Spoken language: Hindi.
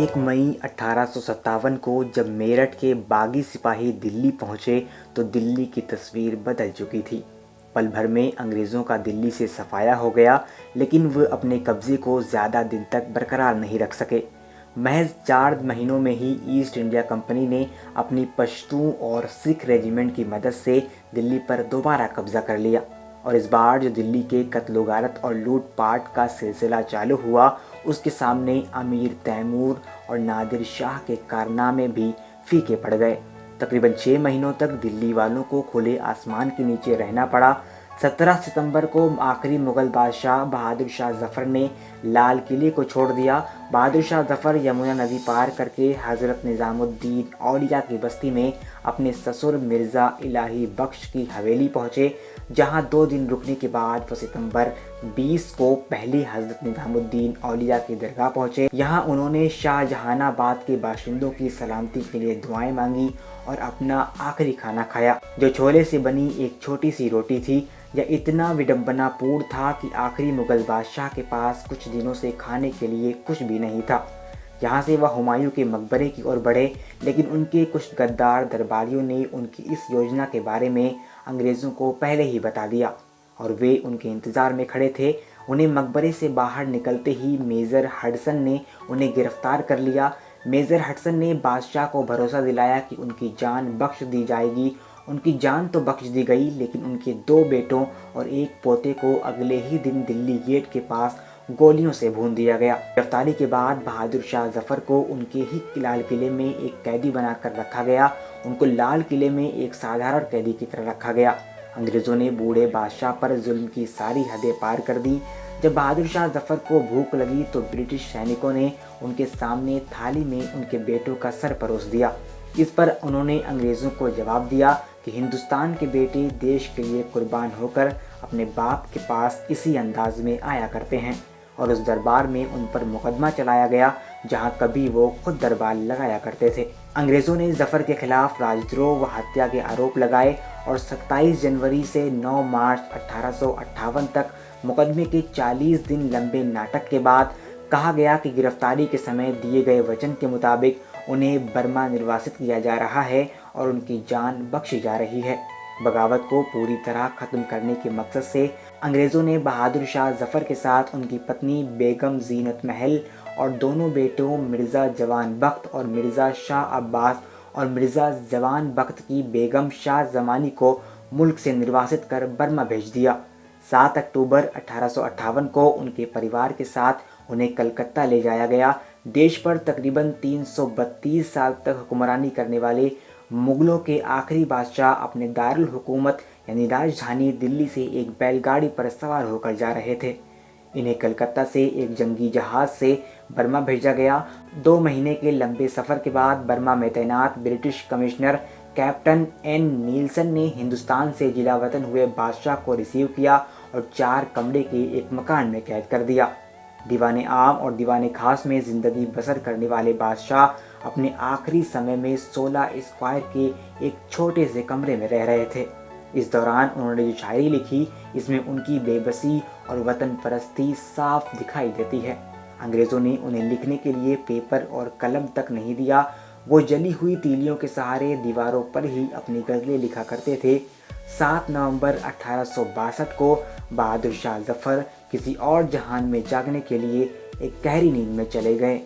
1 मई 1857 को जब मेरठ के बागी सिपाही दिल्ली पहुंचे तो दिल्ली की तस्वीर बदल चुकी थी। पल भर में अंग्रेज़ों का दिल्ली से सफाया हो गया, लेकिन वे अपने कब्जे को ज़्यादा दिन तक बरकरार नहीं रख सके। महज 4 महीनों में ही ईस्ट इंडिया कंपनी ने अपनी पश्तून और सिख रेजिमेंट की मदद से दिल्ली पर दोबारा कब्जा कर लिया। और इस बार जो दिल्ली के कत्ल गारत और लूटपाट का सिलसिला चालू हुआ, उसके सामने अमीर तैमूर और नादिर शाह के कारनामे भी फीके पड़ गए। तकरीबन 6 महीनों तक दिल्ली वालों को खुले आसमान के नीचे रहना पड़ा। 17 सितंबर को आखिरी मुगल बादशाह बहादुर शाह जफ़र ने लाल किले को छोड़ दिया। बहादुर शाह जफ़र यमुना नदी पार करके हज़रत निज़ामुद्दीन औलिया की बस्ती में अपने ससुर मिर्ज़ा इलाही बख्श की हवेली पहुँचे, जहां 2 दिन रुकने के बाद वो सितंबर 20 को पहली हज़रत निज़ामुद्दीन औलिया की दरगाह पहुँचे। यहाँ उन्होंने शाहजहानाबाद के बाशिंदों की सलामती के लिए दुआएं मांगी और अपना आखिरी खाना खाया, जो छोले से बनी एक छोटी सी रोटी थी। यह इतना विडंबनापूर्ण था कि आखिरी मुगल बादशाह के पास कुछ दिनों से खाने के लिए कुछ भी नहीं था। यहाँ से वह हुमायूं के मकबरे की ओर बढ़े, लेकिन उनके कुछ गद्दार दरबारियों ने उनकी इस योजना के बारे में अंग्रेज़ों को पहले ही बता दिया और वे उनके इंतज़ार में खड़े थे। उन्हें मकबरे से बाहर निकलते ही मेजर हडसन ने उन्हें गिरफ्तार कर लिया। मेजर हडसन ने बादशाह को भरोसा दिलाया कि उनकी जान बख्श दी जाएगी। उनकी जान तो बख्श दी गई, लेकिन उनके 2 बेटों और 1 पोते को अगले ही दिन दिल्ली गेट के पास गोलियों से भून दिया गया। गिरफ्तारी के बाद बहादुर शाह जफ़र को उनके ही लाल किले में एक कैदी बनाकर रखा गया। उनको लाल किले में एक साधारण कैदी की तरह रखा गया। अंग्रेज़ों ने बूढ़े बादशाह पर जुल्म की सारी हदें पार कर दी। जब बहादुर शाह जफ़र को भूख लगी तो ब्रिटिश सैनिकों ने उनके सामने थाली में उनके बेटों का सर परोस दिया। इस पर उन्होंने अंग्रेज़ों को जवाब दिया कि हिंदुस्तान के बेटे देश के लिए कुर्बान होकर अपने बाप के पास इसी अंदाज में आया करते हैं, और उस दरबार में उन पर मुकदमा चलाया गया जहां कभी वो खुद दरबार लगाया करते थे। अंग्रेज़ों ने जफ़र के खिलाफ राजद्रोह व हत्या के आरोप लगाए और 27 जनवरी से 9 मार्च 1858 तक मुकदमे के 40 दिन लंबे नाटक के बाद कहा गया कि गिरफ्तारी के समय दिए गए वचन के मुताबिक उन्हें बर्मा निर्वासित किया जा रहा है और उनकी जान बख्शी जा रही है। बगावत को पूरी तरह ख़त्म करने के मकसद से अंग्रेज़ों ने बहादुर शाह जफ़र के साथ उनकी पत्नी बेगम जीनत महल और दोनों बेटों मिर्ज़ा जवान बख्त और मिर्ज़ा शाह अब्बास और मिर्ज़ा जवान बख्त की बेगम शाह ज़मानी को मुल्क से निर्वासित कर बर्मा भेज दिया। 7 अक्टूबर 1858 को उनके परिवार के साथ उन्हें कलकत्ता ले जाया गया। देश पर तकरीबन 332 साल तक हुक्मरानी करने वाले मुगलों के आखिरी बादशाह अपने दारुल हुकूमत यानी राजधानी दिल्ली से एक बैलगाड़ी पर सवार होकर जा रहे थे। इन्हें कलकत्ता से एक जंगी जहाज़ से बर्मा भेजा गया। 2 महीने के लंबे सफ़र के बाद बर्मा में तैनात British commissioner captain N Nielsen ने हिंदुस्तान से जिला वतन हुए बादशाह को रिसीव किया और 4 कमरे के एक मकान में कैद कर दिया। दीवाने आम और दीवाने खास में ज़िंदगी बसर करने वाले बादशाह अपने आखिरी समय में 16 स्क्वायर के एक छोटे से कमरे में रह रहे थे। इस दौरान उन्होंने जो शायरी लिखी, इसमें उनकी बेबसी और वतन परस्ती साफ दिखाई देती है। अंग्रेज़ों ने उन्हें लिखने के लिए पेपर और कलम तक नहीं दिया। वो जली हुई तीलियों के सहारे दीवारों पर ही अपनी गज़लें लिखा करते थे। 7 नवंबर 1862 को बहादुर शाह जफ़र किसी और जहान में जागने के लिए एक गहरी नींद में चले गए।